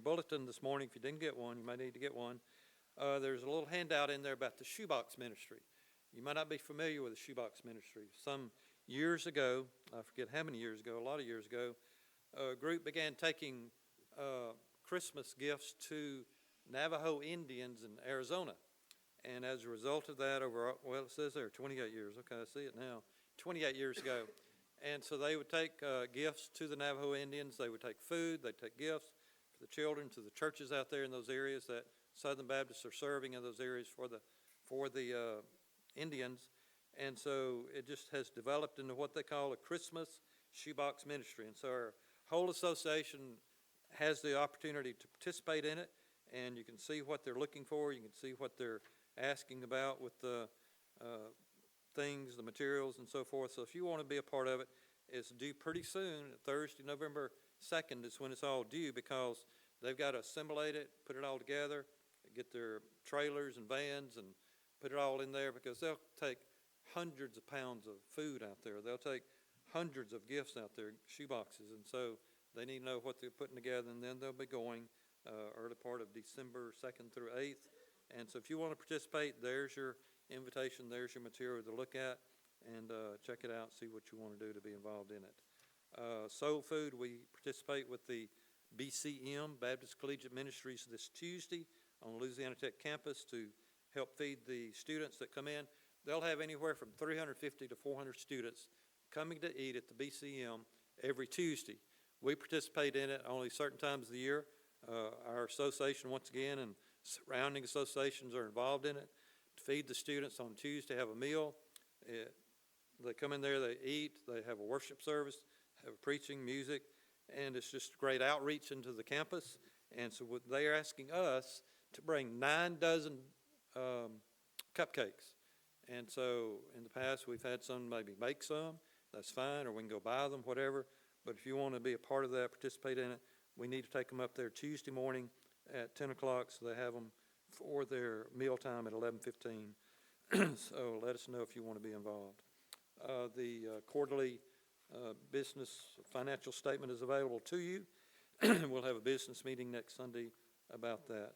bulletin this morning. If you didn't get one, you might need to get one. There's a little handout in there about the shoebox ministry. You might not be familiar with the shoebox ministry. Some years ago, I forget how many years ago, a lot of years ago, a group began taking Christmas gifts to Navajo Indians in Arizona. And as a result of that, it says there 28 years. Okay, I see it now. 28 years ago. And so they would take gifts to the Navajo Indians. They would take food. They'd take gifts for the children, to the churches out there in those areas that Southern Baptists are serving in those areas for the Indians. And so it just has developed into what they call a Christmas shoebox ministry. And so our whole association has the opportunity to participate in it, and you can see what they're looking for. You can see what they're asking about with the things, the materials, and so forth. So if you want to be a part of it, it's due pretty soon. Thursday, November 2nd is when it's all due, because they've got to assimilate it, put it all together, get their trailers and vans and put it all in there, because they'll take hundreds of pounds of food out there. They'll take hundreds of gifts out there, shoe boxes, and so they need to know what they're putting together, and then they'll be going early part of December 2nd through 8th. And so if you want to participate, there's your invitation, there's your material to look at, and check it out, see what you want to do to be involved in it. Soul Food, we participate with the BCM, Baptist Collegiate Ministries, this Tuesday on Louisiana Tech campus to help feed the students that come in. They'll have anywhere from 350 to 400 students coming to eat at the BCM every Tuesday. We participate in it only certain times of the year. Our association, once again, and surrounding associations are involved in it to feed the students on Tuesday, have a meal. They come in there, they eat, they have a worship service, have preaching, music, and it's just great outreach into the campus. And so they are asking us to bring 9 dozen cupcakes. And so in the past, we've had some maybe make some. That's fine, or we can go buy them, whatever. But if you want to be a part of that, participate in it, we need to take them up there Tuesday morning at 10 o'clock, so they have them for their mealtime at 11:15. So let us know if you want to be involved. The quarterly business financial statement is available to you. We'll have a business meeting next Sunday about that.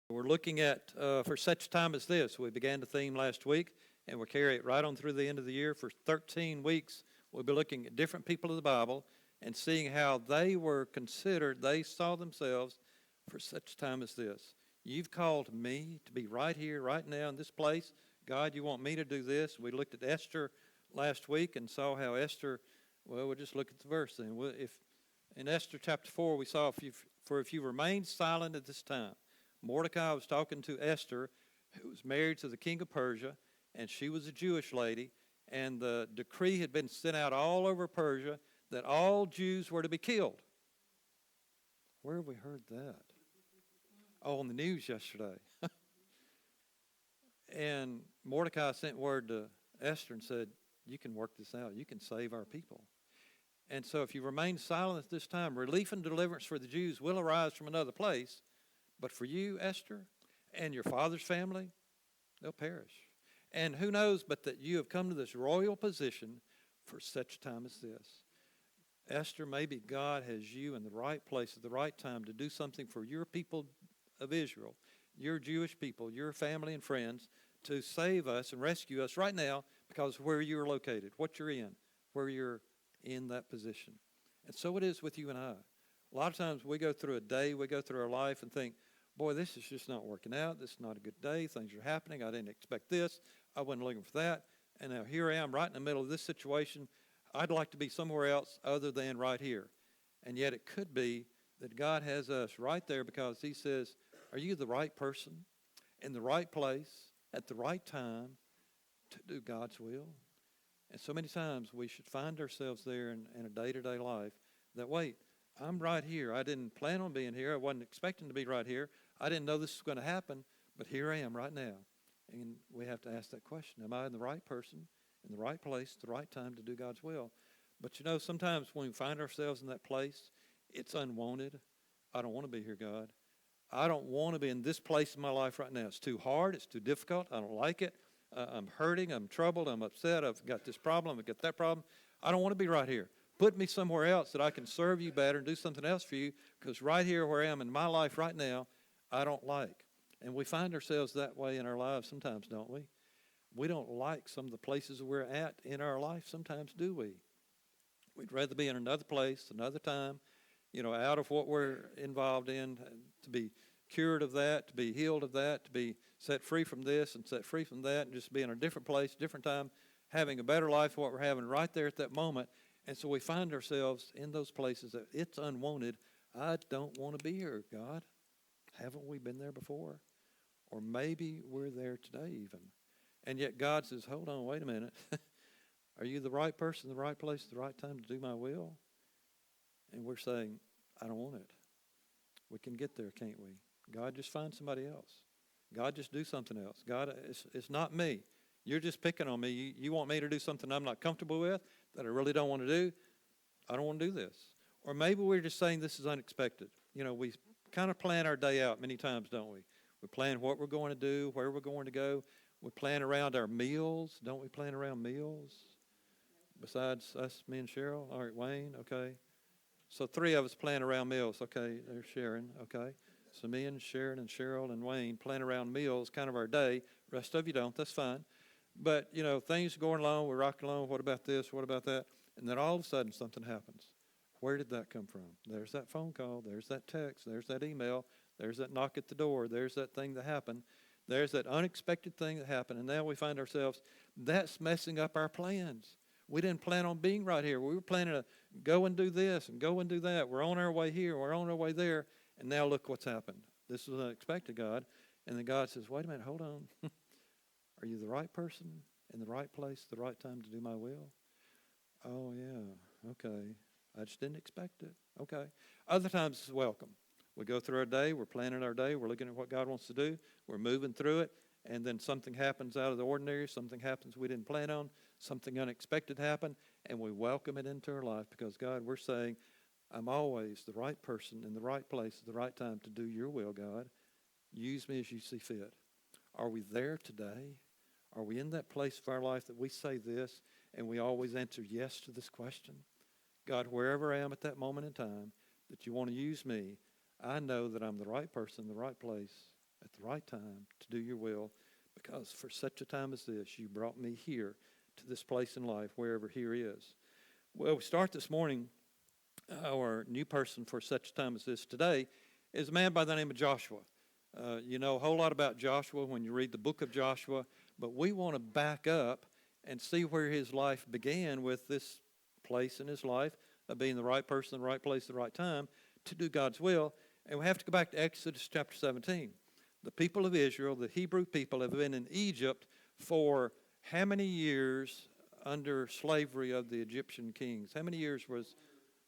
We're looking at, for such a time as this, we began the theme last week, and we'll carry it right on through the end of the year. For 13 weeks, we'll be looking at different people of the Bible and seeing how they were considered, they saw themselves for such a time as this. You've called me to be right here, right now in this place. God, you want me to do this. We looked at Esther last week and saw how Esther, well, we'll just look at the verse then. If in Esther chapter 4, we saw, if you remain silent at this time. Mordecai was talking to Esther, who was married to the king of Persia, and she was a Jewish lady, and the decree had been sent out all over Persia that all Jews were to be killed. Where have we heard that? Oh, on the news yesterday. And Mordecai sent word to Esther and said, you can work this out. You can save our people. And so if you remain silent at this time, relief and deliverance for the Jews will arise from another place. But for you, Esther, and your father's family, they'll perish. And who knows but that you have come to this royal position for such a time as this. Esther, maybe God has you in the right place at the right time to do something for your people of Israel, your Jewish people, your family and friends, to save us and rescue us right now because of where you're located, what you're in, where you're in that position. And so it is with you and I. A lot of times we go through a day, we go through our life and think, boy, this is just not working out. This is not a good day. Things are happening. I didn't expect this. I wasn't looking for that. And now here I am right in the middle of this situation. I'd like to be somewhere else other than right here. And yet it could be that God has us right there because he says, are you the right person in the right place at the right time to do God's will? And so many times we should find ourselves there in a day-to-day life that, wait, I'm right here. I didn't plan on being here. I wasn't expecting to be right here. I didn't know this was going to happen, but here I am right now. And we have to ask that question. Am I the right person in the right place at the right time to do God's will? But you know, sometimes when we find ourselves in that place, it's unwanted. I don't want to be here, God. I don't want to be in this place in my life right now. It's too hard. It's too difficult. I don't like it. I'm hurting. I'm troubled. I'm upset. I've got this problem. I've got that problem. I don't want to be right here. Put me somewhere else that I can serve you better and do something else for you, because right here where I am in my life right now, I don't like. And we find ourselves that way in our lives sometimes, don't we? We don't like some of the places we're at in our life sometimes, do we? We'd rather be in another place, another time, out of what we're involved in, to be cured of that, to be healed of that, to be set free from this and set free from that, and just be in a different place, different time, having a better life than what we're having right there at that moment. And so we find ourselves in those places that it's unwanted. I don't want to be here, God. Haven't we been there before? Or maybe we're there today even. And yet God says, hold on, wait a minute. Are you the right person, the right place, the right time to do my will? And we're saying, I don't want it. We can get there, can't we? God, just find somebody else. God, just do something else. God, it's not me. You're just picking on me. You want me to do something I'm not comfortable with, that I really don't want to do. I don't want to do this. Or maybe we're just saying this is unexpected. We kind of plan our day out many times, don't we? We plan what we're going to do, where we're going to go. We plan around our meals. Don't we plan around meals? Besides us, me and Cheryl? All right, Wayne, okay. So 3 of us plan around meals. Okay, there's Sharon, okay. So me and Sharon and Cheryl and Wayne plan around meals, kind of our day. Rest of you don't, that's fine. But, things are going along, we're rocking along. What about this? What about that? And then all of a sudden something happens. Where did that come from? There's that phone call. There's that text. There's that email. There's that knock at the door. There's that thing that happened. There's that unexpected thing that happened. And now we find ourselves, that's messing up our plans. We didn't plan on being right here. We were planning to go and do this and go and do that. We're on our way here. We're on our way there. And now look what's happened. This was unexpected, God. And then God says, wait a minute, hold on. Are you the right person in the right place, the right time to do my will? Oh, yeah, okay. I just didn't expect it. Okay. Other times it's welcome. We go through our day, we're planning our day, we're looking at what God wants to do, we're moving through it, and then something happens out of the ordinary, something happens we didn't plan on, something unexpected happened, and we welcome it into our life because, God, we're saying, I'm always the right person in the right place at the right time to do your will, God. Use me as you see fit. Are we there today? Are we in that place of our life that we say this and we always answer yes to this question? God, wherever I am at that moment in time, that you want to use me, I know that I'm the right person in the right place at the right time to do your will, because for such a time as this, you brought me here to this place in life, wherever here is. Well, we start this morning, our new person for such a time as this today is a man by the name of Joshua. You know a whole lot about Joshua when you read the book of Joshua, but we want to back up and see where his life began with this place in his life of being the right person in the right place at the right time to do God's will. And we have to go back to Exodus chapter 17. The people of Israel, the Hebrew people, have been in Egypt for how many years under slavery of the Egyptian kings? How many years was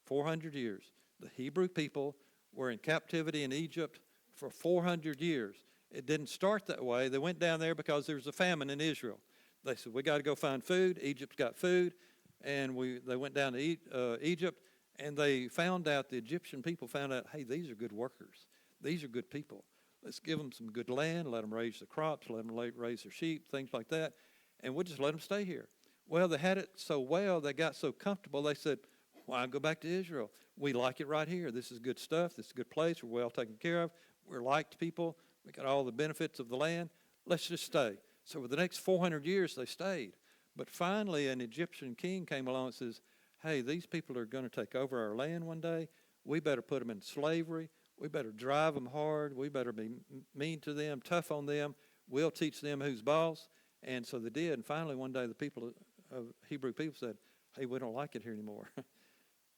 400 years? The Hebrew people were in captivity in Egypt for 400 years. It didn't start that way. They went down there because there was a famine in Israel. They said, we got to go find food. Egypt's got food. And they went down to Egypt, and they found out, the Egyptian people found out, hey, these are good workers. These are good people. Let's give them some good land, let them raise the crops, let them raise their sheep, things like that, and we'll just let them stay here. Well, they had it so well, they got so comfortable, they said, why go back to Israel? We like it right here. This is good stuff. This is a good place. We're well taken care of. We're liked people. We got all the benefits of the land. Let's just stay. So for the next 400 years, they stayed. But finally, an Egyptian king came along and says, hey, these people are going to take over our land one day. We better put them in slavery. We better drive them hard. We better be mean to them, tough on them. We'll teach them who's boss. And so they did. And finally, one day, the people of Hebrew people said, hey, we don't like it here anymore.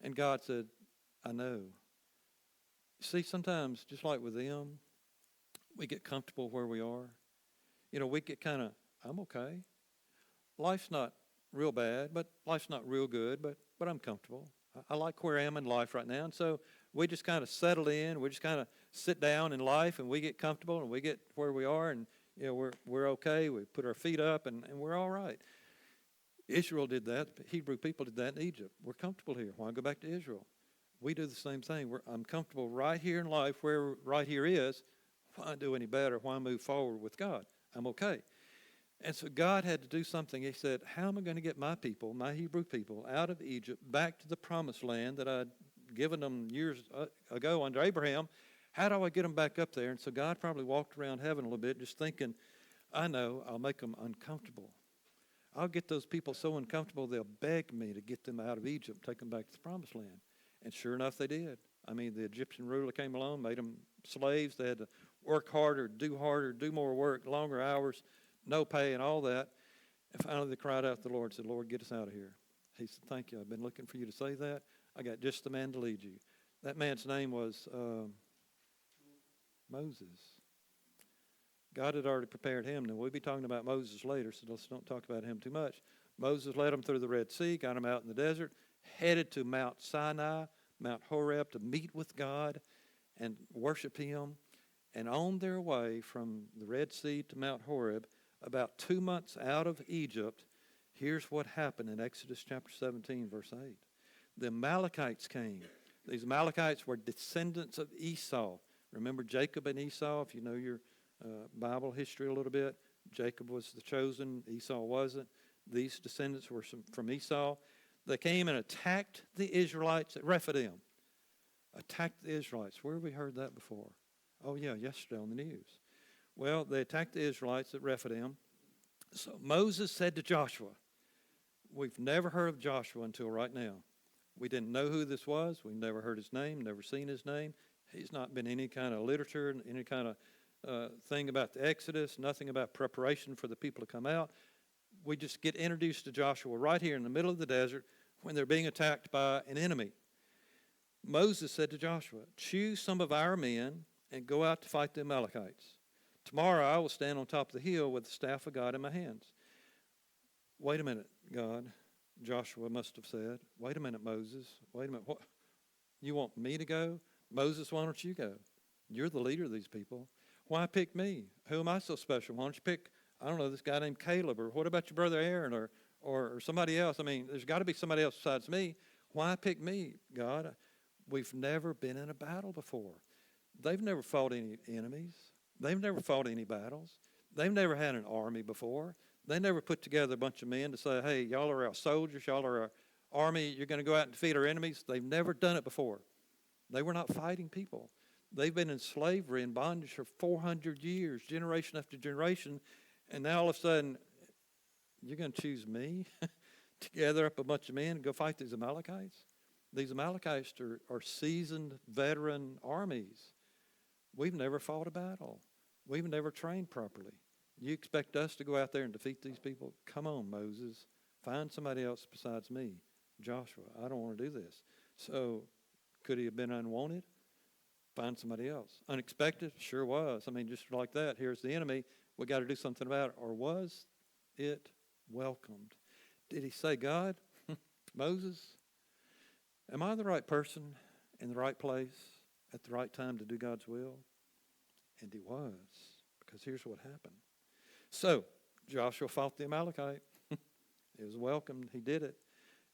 And God said, I know. See, sometimes, just like with them, we get comfortable where we are. You know, we get kind of, I'm okay. Life's not real bad, but life's not real good, but I'm comfortable. I like where I am in life right now. And so we just kind of settle in. We just kind of sit down in life, and we get comfortable, and we get where we are, and you know, we're okay. We put our feet up, and we're all right. Israel did that. The Hebrew people did that in Egypt. We're comfortable here. Why go back to Israel? We do the same thing. I'm comfortable right here in life, where right here is. Why do any better? Why move forward with God? I'm okay. And so God had to do something. He said, how am I going to get my people, my Hebrew people, out of Egypt back to the promised land that I'd given them years ago under Abraham? How do I get them back up there? And so God probably walked around heaven a little bit just thinking, I know, I'll make them uncomfortable. I'll get those people so uncomfortable they'll beg me to get them out of Egypt, take them back to the promised land. And sure enough, they did. I mean, the Egyptian ruler came along, made them slaves. They had to work harder, do more work, longer hours, no pay and all that. And finally they cried out to the Lord, said, Lord, get us out of here. He said, thank you. I've been looking for you to say that. I got just the man to lead you. That man's name was Moses. God had already prepared him. Now, we'll be talking about Moses later, so let's don't talk about him too much. Moses led them through the Red Sea, got them out in the desert, headed to Mount Sinai, Mount Horeb, to meet with God and worship him. And on their way from the Red Sea to Mount Horeb, about 2 months out of Egypt, here's what happened in Exodus chapter 17, verse 8. The Amalekites came. These Amalekites were descendants of Esau. Remember Jacob and Esau, if you know your Bible history a little bit. Jacob was the chosen, Esau wasn't. These descendants were from Esau. They came and attacked the Israelites at Rephidim. Attacked the Israelites. Where have we heard that before? Oh, yeah, yesterday on the news. Well, they attacked the Israelites at Rephidim. So Moses said to Joshua, we've never heard of Joshua until right now. We didn't know who this was. We've never heard his name, never seen his name. He's not been any kind of literature, any kind of thing about the Exodus, nothing about preparation for the people to come out. We just get introduced to Joshua right here in the middle of the desert when they're being attacked by an enemy. Moses said to Joshua, choose some of our men and go out to fight the Amalekites. Tomorrow I will stand on top of the hill with the staff of God in my hands. Wait a minute, God, Joshua must have said. Wait a minute, Moses. Wait a minute. What? You want me to go? Moses, why don't you go? You're the leader of these people. Why pick me? Who am I so special? Why don't you pick, I don't know, this guy named Caleb? Or what about your brother Aaron or somebody else? I mean, there's got to be somebody else besides me. Why pick me, God? We've never been in a battle before. They've never fought any enemies. They've never fought any battles. They've never had an army before. They never put together a bunch of men to say, hey, y'all are our soldiers, y'all are our army, you're going to go out and defeat our enemies. They've never done it before. They were not fighting people. They've been in slavery and bondage for 400 years, generation after generation, and now all of a sudden, you're going to choose me to gather up a bunch of men and go fight these Amalekites? These Amalekites are seasoned veteran armies. We've never fought a battle. We've never trained properly. You expect us to go out there and defeat these people? Come on, Moses. Find somebody else besides me. Joshua, I don't want to do this. So could he have been unwanted? Find somebody else. Unexpected? Sure was. I mean, just like that, here's the enemy. We got to do something about it. Or was it welcomed? Did he say, God, Moses, am I the right person in the right place at the right time to do God's will? And he was, because here's what happened. So Joshua fought the Amalekite. He was welcomed. He did it.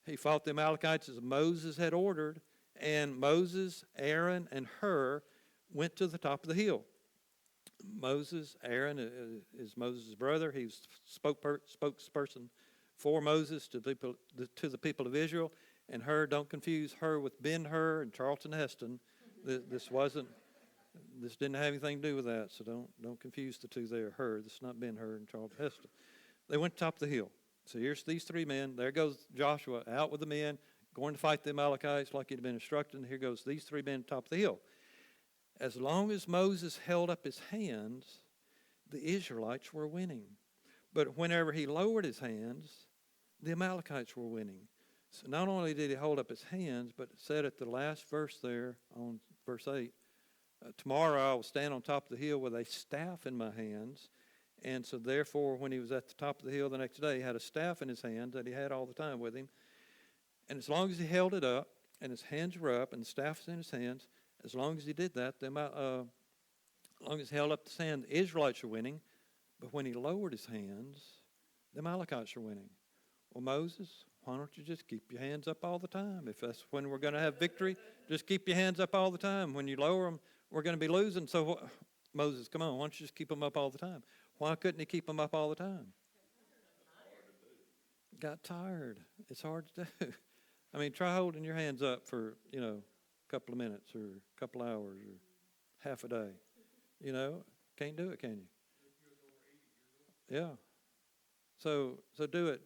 He fought the Amalekites as Moses had ordered, and Moses, Aaron, and Hur went to the top of the hill. Moses, Aaron is Moses' brother. He was spokesperson for Moses to the people of Israel. And Hur, don't confuse Hur with Ben-Hur and Charlton Heston. This didn't have anything to do with that, so don't confuse the two there. Hur, this is not Ben-Hur and Charlton Heston. They went to the top of the hill. So here's these three men. There goes Joshua out with the men, going to fight the Amalekites like he'd been instructed. And here goes these three men top of the hill. As long as Moses held up his hands, the Israelites were winning. But whenever he lowered his hands, the Amalekites were winning. So not only did he hold up his hands, but it said at the last verse there on verse 8, tomorrow I will stand on top of the hill with a staff in my hands. And so therefore, when he was at the top of the hill the next day, he had a staff in his hand that he had all the time with him. And as long as he held it up, and his hands were up, and the staff was in his hands, as long as he did that, as long as he held up his hand, the Israelites were winning. But when he lowered his hands, the Amalekites were winning. Well, Moses, why don't you just keep your hands up all the time? If that's when we're going to have victory, just keep your hands up all the time. When you lower them, we're going to be losing. So, Moses, come on, why don't you just keep them up all the time? Why couldn't he keep them up all the time? got tired. It's hard to do. I mean, try holding your hands up for, a couple of minutes or a couple hours or half a day. Can't do it, can you? Yeah. So do it.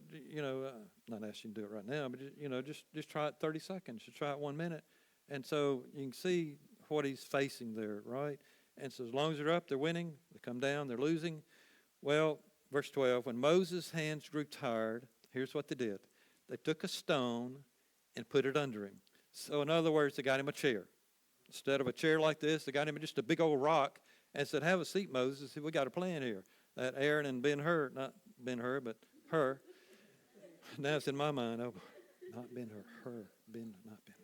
Not asking you to do it right now, but just try it 30 seconds. Just try it 1 minute, and so you can see what he's facing there, right? And so as long as they're up, they're winning. They come down, they're losing. Well, verse 12. When Moses' hands grew tired, here's what they did. They took a stone and put it under him. So in other words, they got him a chair. Instead of a chair like this, they got him just a big old rock and said, "Have a seat, Moses. We got a plan here." That Aaron and Ben-Hur, not Ben-Hur, but her. Now it's in my mind. Oh, not Ben-Hur, her. Not Ben-Hur.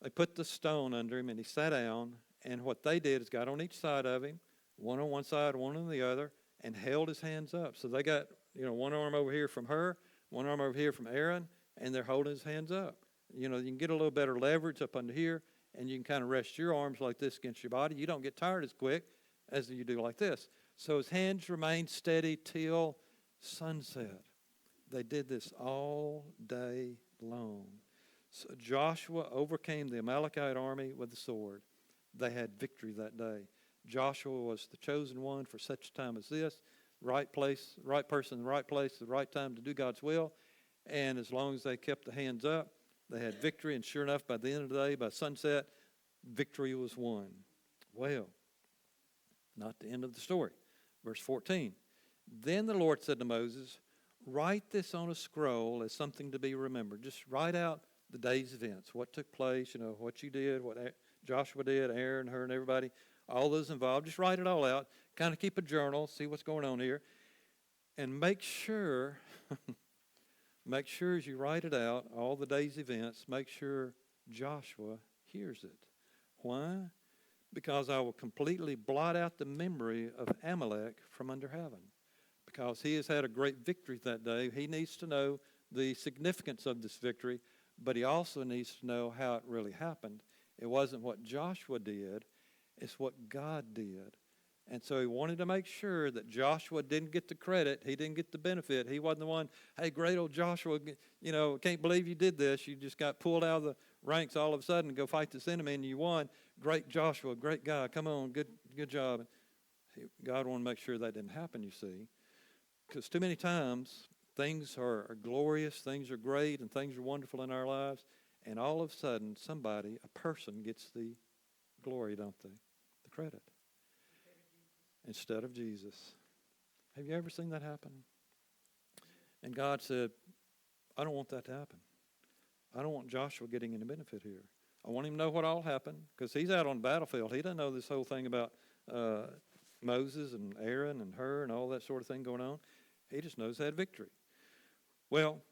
They put the stone under him, and he sat down. And what they did is got on each side of him, one on one side, one on the other, and held his hands up. So they got, one arm over here from her, one arm over here from Aaron, and they're holding his hands up. You can get a little better leverage up under here, and you can kind of rest your arms like this against your body. You don't get tired as quick as you do like this. So his hands remained steady till sunset. They did this all day long. So Joshua overcame the Amalekite army with the sword. They had victory that day. Joshua was the chosen one for such a time as this. Right place, right person, the right place, the right time to do God's will. And as long as they kept the hands up, they had victory. And sure enough, by the end of the day, by sunset, victory was won. Well, not the end of the story. Verse 14. Then the Lord said to Moses, "Write this on a scroll as something to be remembered." Just write out the day's events, what took place, what you did, what Joshua did, Aaron, her, and everybody, all those involved. Just write it all out. Kind of keep a journal, see what's going on here. And make sure as you write it out, all the day's events, make sure Joshua hears it. Why? Because I will completely blot out the memory of Amalek from under heaven. Because he has had a great victory that day. He needs to know the significance of this victory, but he also needs to know how it really happened. It wasn't what Joshua did, it's what God did. And so he wanted to make sure that Joshua didn't get the credit. He didn't get the benefit. He wasn't the one, "Hey, great old Joshua, can't believe you did this. You just got pulled out of the ranks all of a sudden to go fight this enemy and you won. Great Joshua, great guy. Come on, good job." God wanted to make sure that didn't happen, you see. Because too many times things are glorious, things are great, and things are wonderful in our lives. And all of a sudden, a person gets the glory, don't they? The credit. Instead of Jesus. Have you ever seen that happen? And God said, "I don't want that to happen. I don't want Joshua getting any benefit here. I want him to know what all happened," because he's out on the battlefield. He doesn't know this whole thing about Moses and Aaron and her and all that sort of thing going on. He just knows they had victory. Well,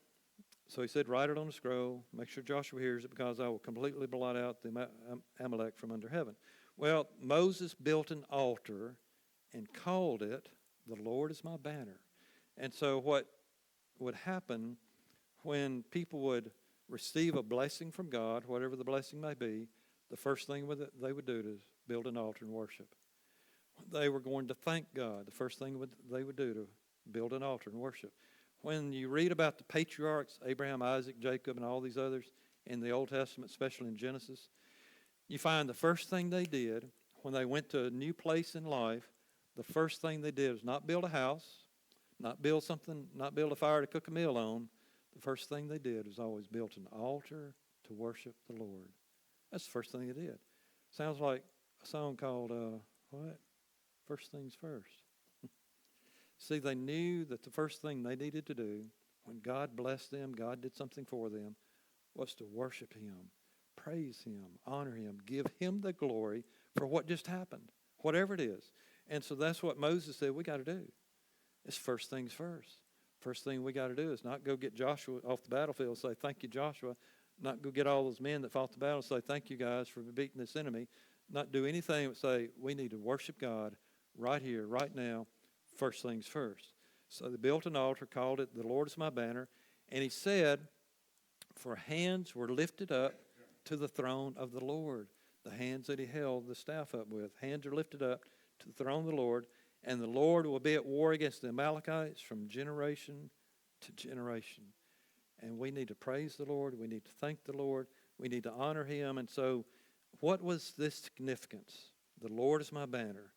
so he said, "Write it on a scroll. Make sure Joshua hears it, because I will completely blot out the Amalek from under heaven." Well, Moses built an altar and called it, "The Lord is my banner." And so what would happen when people would receive a blessing from God, whatever the blessing may be, the first thing they would do is build an altar and worship. When they were going to thank God, the first thing they would do to build an altar and worship. When you read about the patriarchs, Abraham, Isaac, Jacob, and all these others in the Old Testament, especially in Genesis, you find the first thing they did when they went to a new place in life, the first thing they did was not build a house, not build a fire to cook a meal on. The first thing they did was always built an altar to worship the Lord. That's the first thing they did. Sounds like a song called, what? First Things First. See, they knew that the first thing they needed to do when God blessed them, God did something for them, was to worship him, praise him, honor him, give him the glory for what just happened, whatever it is. And so that's what Moses said we got to do. It's first things first. First thing we got to do is not go get Joshua off the battlefield and say, "Thank you, Joshua." Not go get all those men that fought the battle and say, "Thank you, guys, for beating this enemy." Not do anything but say, we need to worship God right here, right now, first things first. So they built an altar, called it, "The Lord is my banner." And he said, "For hands were lifted up to the throne of the Lord." The hands that he held the staff up with. Hands are lifted up to the throne of the Lord. "And the Lord will be at war against the Amalekites from generation to generation. And we need to praise the Lord. We need to thank the Lord. We need to honor him. And so what was this significance? The Lord is my banner.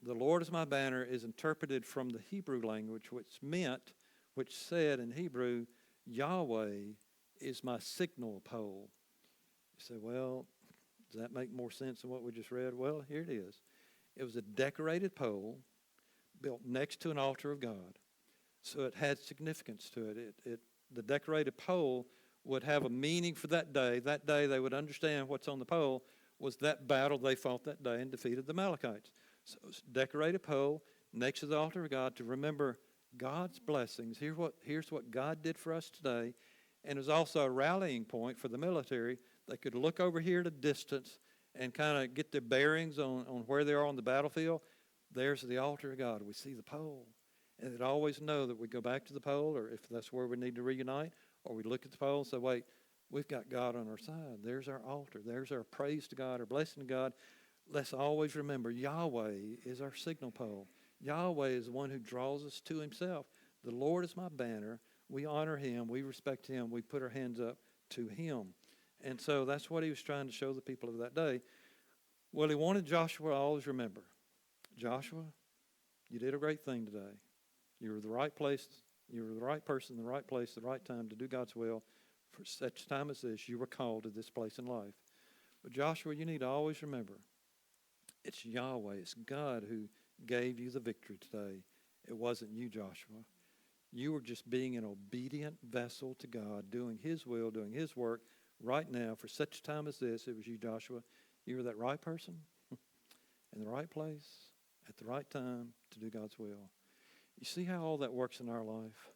The Lord is my banner is interpreted from the Hebrew language, which said in Hebrew, Yahweh is my signal pole. You say, well, does that make more sense than what we just read? Well, here it is. It was a decorated pole built next to an altar of God. So it had significance to it. The decorated pole would have a meaning for that day. That day they would understand what's on the pole was that battle they fought that day and defeated the Amalekites. So it's a decorated pole next to the altar of God to remember God's blessings. Here's what God did for us today. And it was also a rallying point for the military. They could look over here at a distance and kind of get their bearings on where they are on the battlefield. There's the altar of God. We see the pole. And they'd always know that we go back to the pole, or if that's where we need to reunite, or we look at the pole and say, wait, we've got God on our side. There's our altar. There's our praise to God, our blessing to God. Let's always remember Yahweh is our signal pole. Yahweh is the one who draws us to himself. The Lord is my banner. We honor him. We respect him. We put our hands up to him. And so that's what he was trying to show the people of that day. Well, he wanted Joshua to always remember, Joshua, you did a great thing today. You were the right place. You were the right person, the right place, the right time to do God's will. For such time as this, you were called to this place in life. But Joshua, you need to always remember, it's Yahweh, it's God who gave you the victory today. It wasn't you, Joshua. You were just being an obedient vessel to God, doing his will, doing his work right now. For such time as this, it was you, Joshua. You were that right person in the right place at the right time to do God's will. You see how all that works in our life?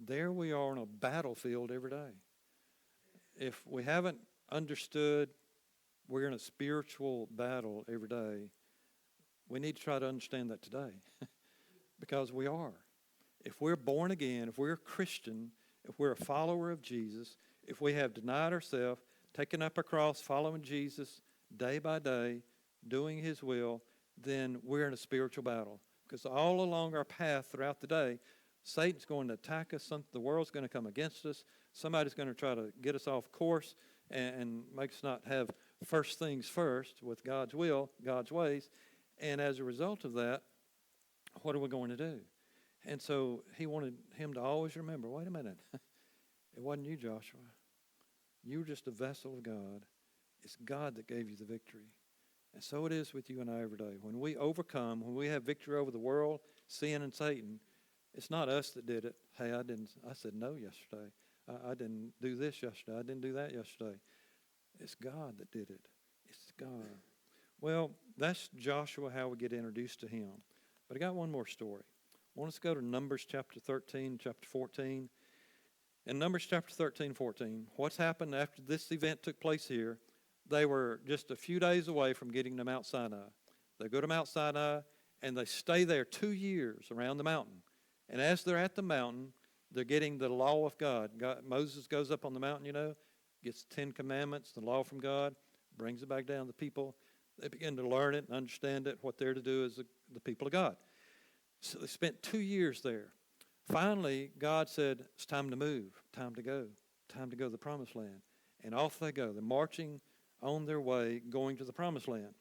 There we are on a battlefield every day. If we haven't understood we're in a spiritual battle every day, we need to try to understand that today because we are. If we're born again, if we're a Christian, if we're a follower of Jesus, if we have denied ourselves, taken up our cross, following Jesus day by day, doing his will, then we're in a spiritual battle. Because all along our path throughout the day, Satan's going to attack us. The world's going to come against us. Somebody's going to try to get us off course and make us not have first things first with God's will, God's ways. And as a result of that, what are we going to do? And so he wanted him to always remember, wait a minute, it wasn't you, Joshua. You were just a vessel of God. It's God that gave you the victory. And so it is with you and I every day. When we overcome, when we have victory over the world, sin, and Satan, it's not us that did it. Hey, I said no yesterday. I didn't do this yesterday. I didn't do that yesterday. It's God that did it. It's God. Well, that's Joshua, how we get introduced to him. But I got one more story. I want us to go to Numbers chapter 13, chapter 14. In Numbers chapter 13, 14, what's happened after this event took place here, they were just a few days away from getting to Mount Sinai. They go to Mount Sinai, and they stay there 2 years around the mountain. And as they're at the mountain, they're getting the law of God. Moses goes up on the mountain, gets the 10 Commandments, the law from God, brings it back down to the people. They begin to learn it and understand it, what they're to do as the people of God. So they spent 2 years there. Finally, God said, it's time to move, time to go to the promised land. And off they go. They're marching on their way, going to the promised land.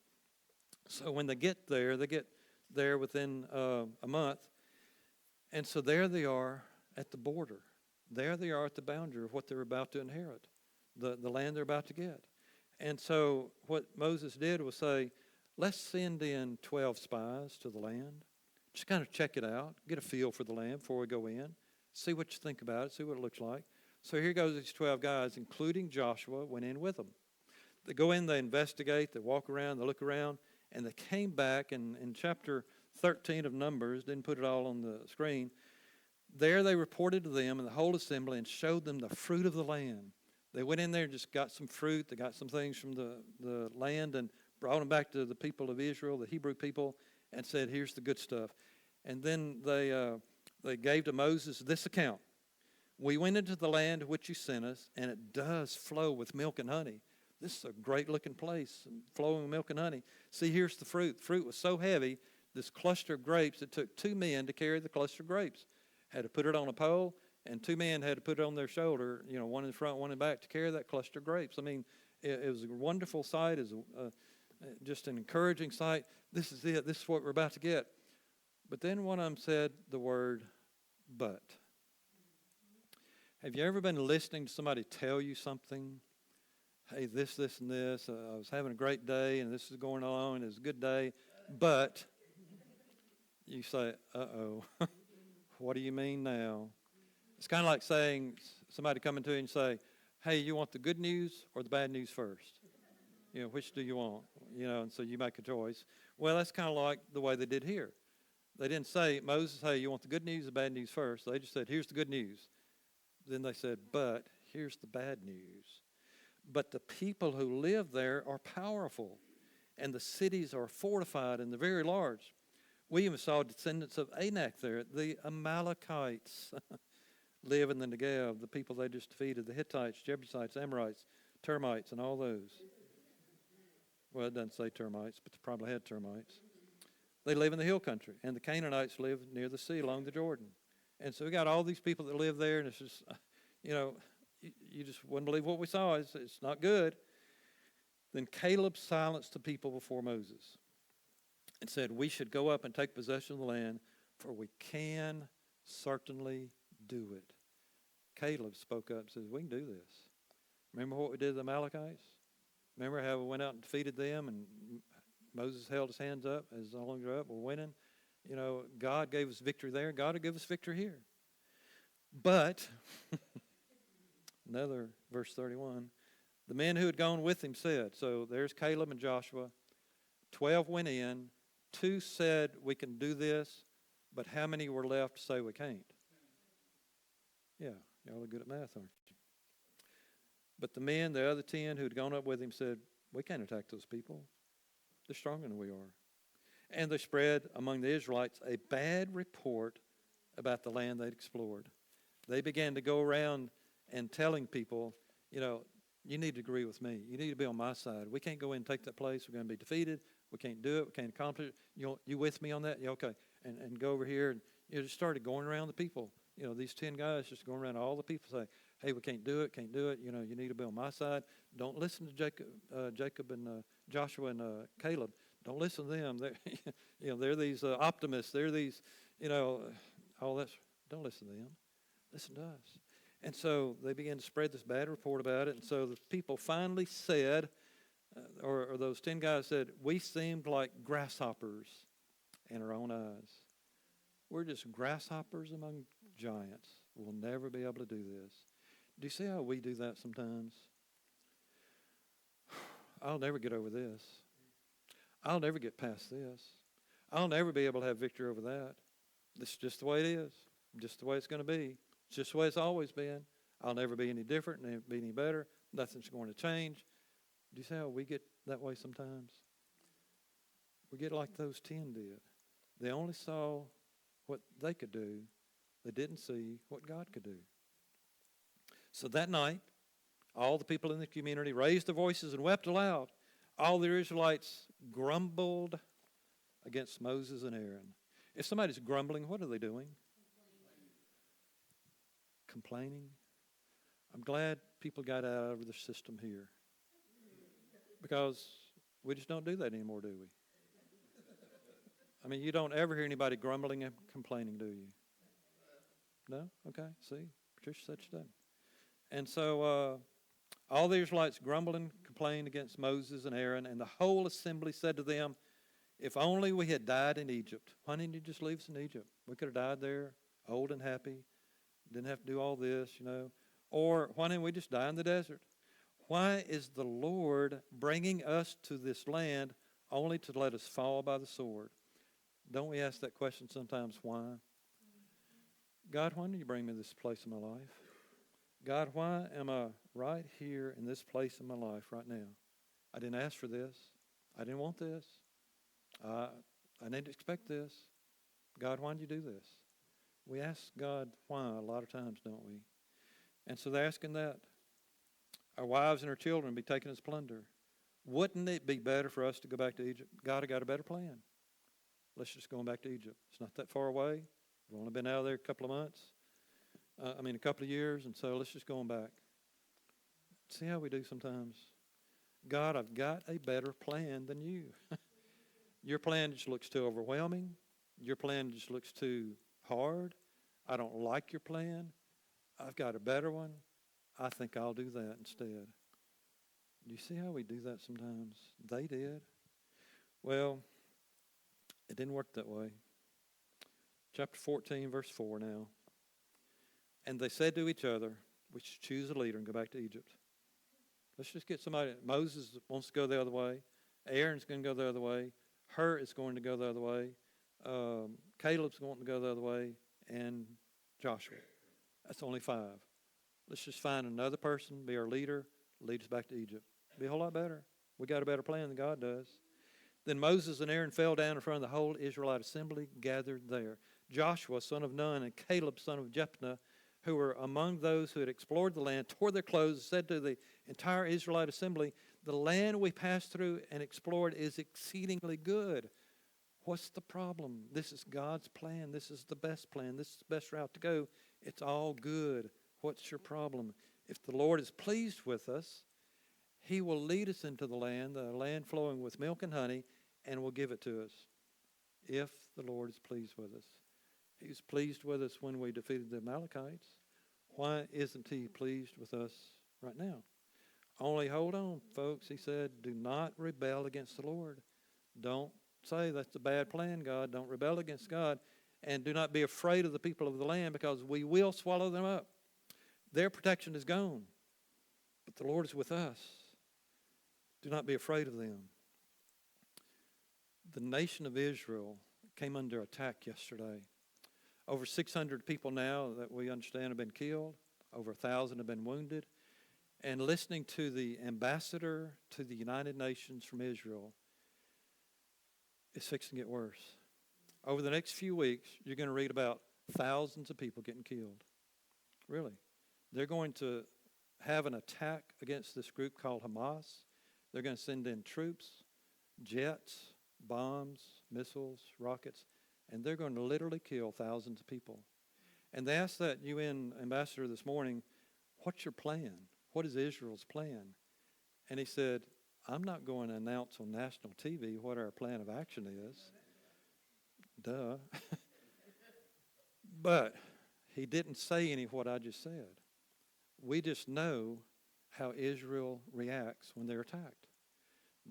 So when they get there within a month. And so there they are at the border. There they are at the boundary of what they're about to inherit, the land they're about to get. And so what Moses did was say, let's send in 12 spies to the land. Just kind of check it out, get a feel for the land before we go in, see what you think about it, see what it looks like. So here goes these 12 guys, including Joshua, went in with them. They go in, they investigate, they walk around, they look around, and they came back, and in chapter 13 of Numbers, didn't put it all on the screen, there they reported to them and the whole assembly and showed them the fruit of the land. They went in there and just got some fruit, they got some things from the land and brought them back to the people of Israel, the Hebrew people, and said, here's the good stuff. And then they gave to Moses this account. We went into the land which you sent us, and it does flow with milk and honey. This is a great-looking place, flowing with milk and honey. See, here's the fruit. The fruit was so heavy, this cluster of grapes, it took 2 men to carry the cluster of grapes. Had to put it on a pole, and two men had to put it on their shoulder, one in the front, one in the back, to carry that cluster of grapes. I mean, it was a wonderful sight. It was just an encouraging sight. This is it. This is what we're about to get. But then one of them said the word, but. Have you ever been listening to somebody tell you something? Hey, this, and this. I was having a great day, and this is going on. It's a good day. But you say, uh-oh, what do you mean now? It's kind of like saying, somebody coming to you and say, hey, you want the good news or the bad news first? Which do you want? And so you make a choice. Well, that's kind of like the way they did here. They didn't say, Moses, hey, you want the good news or the bad news first? They just said, here's the good news. Then they said, but here's the bad news. But the people who live there are powerful, and the cities are fortified and they're very large. We even saw descendants of Anak there. The Amalekites live in the Negev, the people they just defeated, the Hittites, Jebusites, Amorites, termites, and all those. Well, it doesn't say termites, but they probably had termites. They live in the hill country, and the Canaanites live near the sea along the Jordan. And so we got all these people that live there, and it's just, you just wouldn't believe what we saw. It's not good. Then Caleb silenced the people before Moses and said, we should go up and take possession of the land, for we can certainly do it. Caleb spoke up and says, we can do this. Remember what we did to the Amalekites? Remember how we went out and defeated them, and Moses held his hands up as long as they're up, we're winning. God gave us victory there. God will give us victory here. But, another verse 31, the men who had gone with him said, so there's Caleb and Joshua, 12 went in, 2 said we can do this, but how many were left to say we can't? Yeah, y'all are good at math, aren't you? But the other 10 who had gone up with him said, we can't attack those people. They're stronger than we are. And they spread among the Israelites a bad report about the land they'd explored. They began to go around and telling people, you need to agree with me. You need to be on my side. We can't go in and take that place. We're going to be defeated. We can't do it. We can't accomplish it. You with me on that? Yeah, okay. And go over here. And just started going around the people. These 10 guys just going around all the people say, hey, we can't do it. You need to be on my side. Don't listen to Jacob and Joshua and Caleb. Don't listen to them. They're these optimists. They're these, all that. Don't listen to them. Listen to us. And so they began to spread this bad report about it. And so the people finally said, or those 10 guys said, we seemed like grasshoppers in our own eyes. We're just grasshoppers among giants. We'll never be able to do this. Do you see how we do that sometimes? I'll never get over this. I'll never get past this. I'll never be able to have victory over that. This is just the way it is. Just the way it's going to be. It's just the way it's always been. I'll never be any different, never be any better. Nothing's going to change. Do you see how we get that way sometimes? We get like those 10 did. They only saw what they could do. They didn't see what God could do. So that night, all the people in the community raised their voices and wept aloud. All the Israelites grumbled against Moses and Aaron. If somebody's grumbling, what are they doing? Complaining. I'm glad people got out of the system here, because we just don't do that anymore, do we? I mean, you don't ever hear anybody grumbling and complaining, do you? No? Okay, see, Patricia said she doesn't. And so all the Israelites grumbled and complained against Moses and Aaron, and the whole assembly said to them, if only we had died in Egypt. Why didn't you just leave us in Egypt? We could have died there, old and happy, didn't have to do all this, Or why didn't we just die in the desert? Why is the Lord bringing us to this land only to let us fall by the sword? Don't we ask that question sometimes, why? God, why did you bring me to this place in my life? God, why am I right here in this place in my life right now? I didn't ask for this. I didn't want this. I didn't expect this. God, why did you do this? We ask God why a lot of times, don't we? And so they're asking that. Our wives and our children be taken as plunder. Wouldn't it be better for us to go back to Egypt? God, I got a better plan. Let's just go back to Egypt. It's not that far away. We've only been out of there a couple of months. a couple of years, and so let's just go on back. See how we do sometimes? God, I've got a better plan than you. Your plan just looks too overwhelming. Your plan just looks too hard. I don't like your plan. I've got a better one. I think I'll do that instead. Do you see how we do that sometimes? They did. Well, it didn't work that way. Chapter 14, verse 4 now. And they said to each other, we should choose a leader and go back to Egypt. Let's just get somebody. Moses wants to go the other way. Aaron's going to go the other way. Hur is going to go the other way. Caleb's going to go the other way. And Joshua. That's only 5. Let's just find another person, be our leader, lead us back to Egypt. Be a whole lot better. We got a better plan than God does. Then Moses and Aaron fell down in front of the whole Israelite assembly gathered there. Joshua, son of Nun, and Caleb, son of Jephunneh, who were among those who had explored the land, tore their clothes and said to the entire Israelite assembly, the land we passed through and explored is exceedingly good. What's the problem? This is God's plan. This is the best plan. This is the best route to go. It's all good. What's your problem? If the Lord is pleased with us, he will lead us into the land flowing with milk and honey, and will give it to us if the Lord is pleased with us. He was pleased with us when we defeated the Amalekites. Why isn't he pleased with us right now? Only hold on, folks. He said, do not rebel against the Lord. Don't say that's a bad plan, God. Don't rebel against God. And do not be afraid of the people of the land, because we will swallow them up. Their protection is gone, but the Lord is with us. Do not be afraid of them. The nation of Israel came under attack yesterday. Over 600 people now that we understand have been killed. Over 1,000 have been wounded. And listening to the ambassador to the United Nations from Israel, it's fixing to get worse. Over the next few weeks, you're going to read about thousands of people getting killed. Really. They're going to have an attack against this group called Hamas. They're going to send in troops, jets, bombs, missiles, rockets, and they're going to literally kill thousands of people. And they asked that UN ambassador this morning, what's your plan? What is Israel's plan? And he said, I'm not going to announce on national TV what our plan of action is. Duh. But he didn't say any of what I just said. We just know how Israel reacts when they're attacked.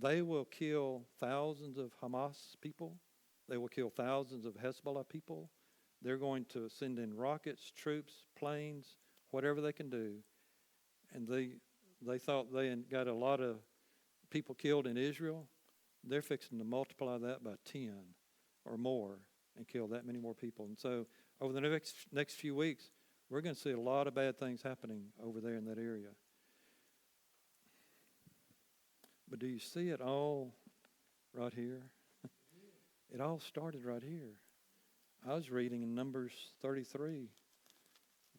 They will kill thousands of Hamas people. They will kill thousands of Hezbollah people. They're going to send in rockets, troops, planes, whatever they can do. And they thought they got a lot of people killed in Israel. They're fixing to multiply that by 10 or more and kill that many more people. And so over the next few weeks, we're going to see a lot of bad things happening over there in that area. But do you see it all right here? It all started right here. I was reading in Numbers 33,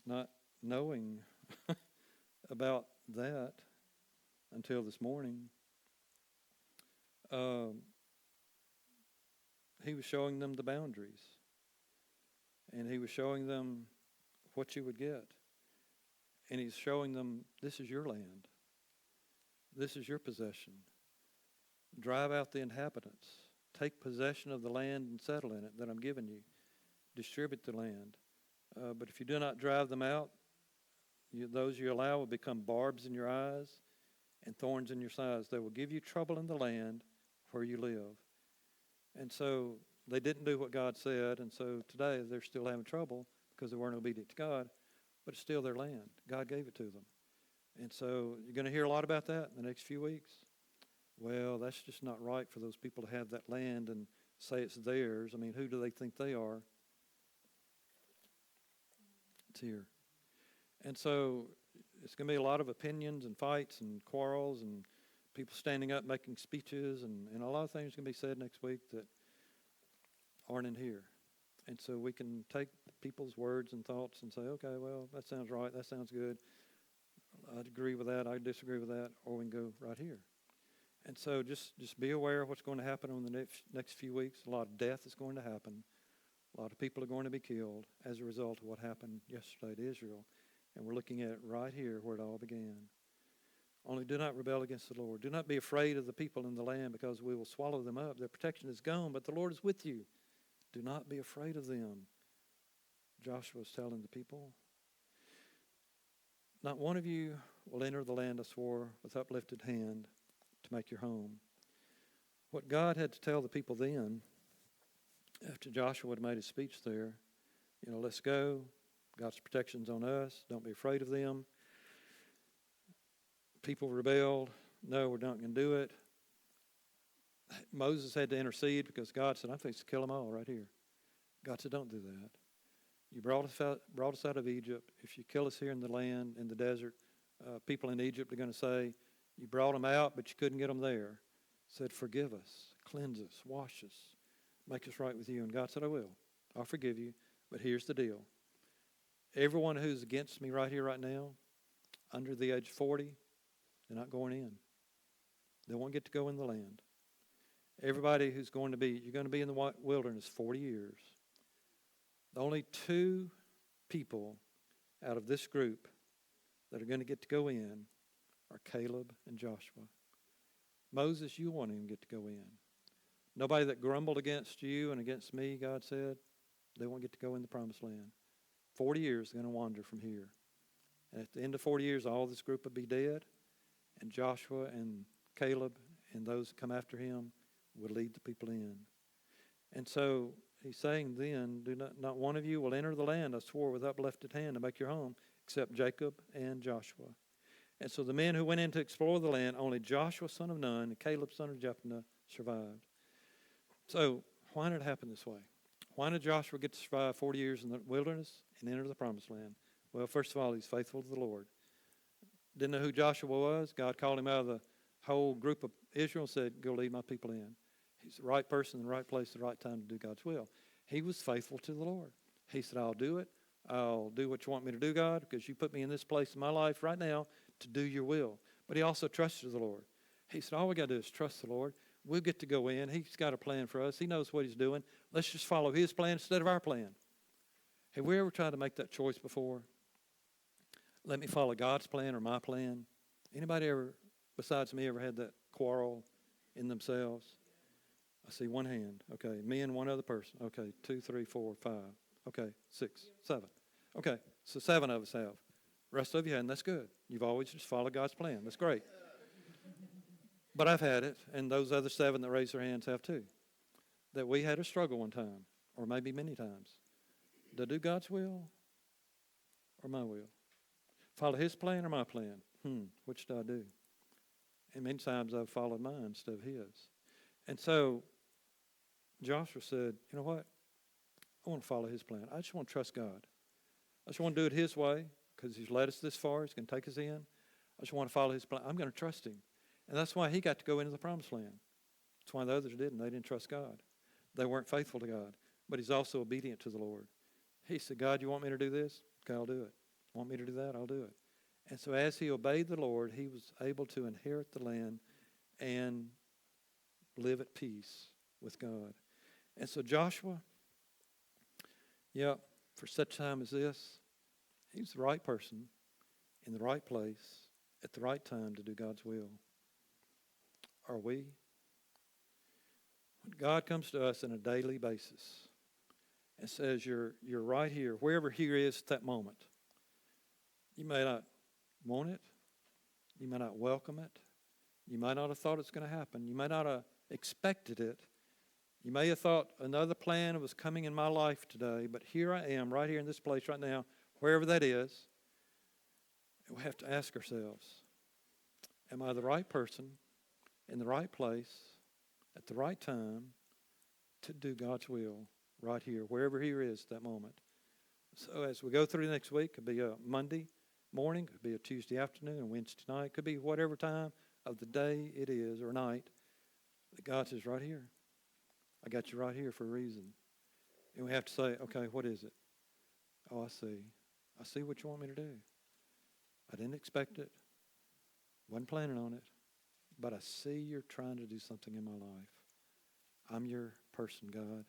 not knowing about that until this morning. He was showing them the boundaries. And he was showing them what you would get. And he's showing them, this is your land. This is your possession. Drive out the inhabitants. Take possession of the land and settle in it that I'm giving you. Distribute the land. But if you do not drive them out, those you allow will become barbs in your eyes and thorns in your sides. They will give you trouble in the land where you live. And so they didn't do what God said, and so today they're still having trouble because they weren't obedient to God, but it's still their land. God gave it to them. And so you're going to hear a lot about that in the next few weeks. Well, that's just not right for those people to have that land and say it's theirs. I mean, who do they think they are? It's here. And so it's going to be a lot of opinions and fights and quarrels and people standing up making speeches, and a lot of things going to be said next week that aren't in here. And so we can take people's words and thoughts and say, okay, well, that sounds right, that sounds good. I agree with that, I disagree with that, or we can go right here. And so just be aware of what's going to happen in the next few weeks. A lot of death is going to happen. A lot of people are going to be killed as a result of what happened yesterday to Israel. And we're looking at it right here where it all began. Only do not rebel against the Lord. Do not be afraid of the people in the land, because we will swallow them up. Their protection is gone, but the Lord is with you. Do not be afraid of them. Joshua is telling the people, not one of you will enter the land I swore with uplifted hand to make your home. What God had to tell the people then, after Joshua had made his speech there, let's go. God's protection's on us. Don't be afraid of them. People rebelled. No, we're not going to do it. Moses had to intercede because God said, I'm fixing to kill them all right here. God said, don't do that. You brought us out of Egypt. If you kill us here in the land, in the desert, people in Egypt are going to say, you brought them out, but you couldn't get them there. Said, forgive us, cleanse us, wash us, make us right with you. And God said, I will. I'll forgive you. But here's the deal. Everyone who's against me right here, right now, under the age of 40, they're not going in. They won't get to go in the land. Everybody who's you're going to be in the wilderness 40 years. The only 2 people out of this group that are going to get to go in are Caleb and Joshua. Moses, you won't even get to go in. Nobody that grumbled against you and against me, God said, they won't get to go in the promised land. 40 years they're going to wander from here. And at the end of 40 years, all this group will be dead, and Joshua and Caleb and those that come after him will lead the people in. And so he's saying then, not one of you will enter the land I swore with uplifted hand to make your home, except Jacob and Joshua. And so the men who went in to explore the land, only Joshua son of Nun and Caleb son of Jephunneh survived. So why did it happen this way? Why did Joshua get to survive 40 years in the wilderness and enter the promised land? Well, first of all, he's faithful to the Lord. Didn't know who Joshua was. God called him out of the whole group of Israel and said, go lead my people in. He's the right person in the right place at the right time to do God's will. He was faithful to the Lord. He said, I'll do it. I'll do what you want me to do, God, because you put me in this place in my life right now to do your will. But he also trusted the Lord. He said, all we got to do is trust the Lord. We'll get to go in. He's got a plan for us. He knows what he's doing. Let's just follow his plan instead of our plan. Have we ever tried to make that choice before? Let me follow God's plan or my plan. Anybody ever, besides me, ever had that quarrel in themselves? I see one hand. Okay, me and one other person. Okay, 2, 3, 4, 5. Okay, 6, 7. Okay, so 7 of us have. Rest of you hadn't. That's good. You've always just followed God's plan. That's great. But I've had it, and those other 7 that raised their hands have too. That we had a struggle one time, or maybe many times. To do God's will or my will? Follow his plan or my plan? Which do I do? And many times I've followed mine instead of his. And so Joshua said, you know what? I want to follow his plan. I just want to trust God. I just want to do it his way because he's led us this far. He's going to take us in. I just want to follow his plan. I'm going to trust him. And that's why he got to go into the promised land. That's why the others didn't. They didn't trust God. They weren't faithful to God. But he's also obedient to the Lord. He said, God, you want me to do this? Okay, I'll do it. Want me to do that? I'll do it. And so as he obeyed the Lord, he was able to inherit the land and live at peace with God. And so Joshua, for such time as this, he's the right person in the right place at the right time to do God's will. Are we? When God comes to us on a daily basis and says, you're right here, wherever here is at that moment, you may not want it. You may not welcome it. You might not have thought it's going to happen. You may not have expected it. You may have thought another plan was coming in my life today, but here I am, right here in this place right now, wherever that is. And we have to ask ourselves, am I the right person in the right place at the right time to do God's will right here, wherever here is at that moment? So as we go through the next week, it could be a Monday morning, it could be a Tuesday afternoon, or Wednesday night, it could be whatever time of the day it is or night that God says, right here. I got you right here for a reason. And we have to say, okay, what is it? Oh, I see. I see what you want me to do. I didn't expect it. Wasn't planning on it. But I see you're trying to do something in my life. I'm your person, God.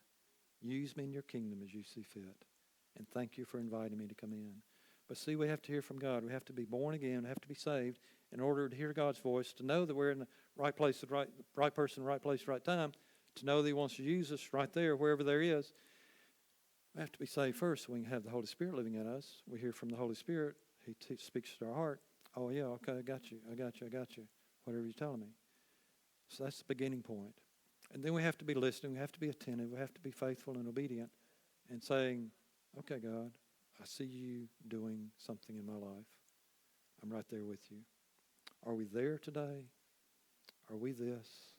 Use me in your kingdom as you see fit. And thank you for inviting me to come in. But see, we have to hear from God. We have to be born again. We have to be saved in order to hear God's voice, to know that we're in the right place, the right person, right place, right time, to know that He wants to use us right there, wherever there is. We have to be saved first so we can have the Holy Spirit living in us. We hear from the Holy Spirit. He speaks to our heart. Oh, yeah, okay, I got you. Whatever you're telling me. So that's the beginning point. And then we have to be listening. We have to be attentive. We have to be faithful and obedient and saying, okay, God, I see you doing something in my life. I'm right there with you. Are we there today? Are we this?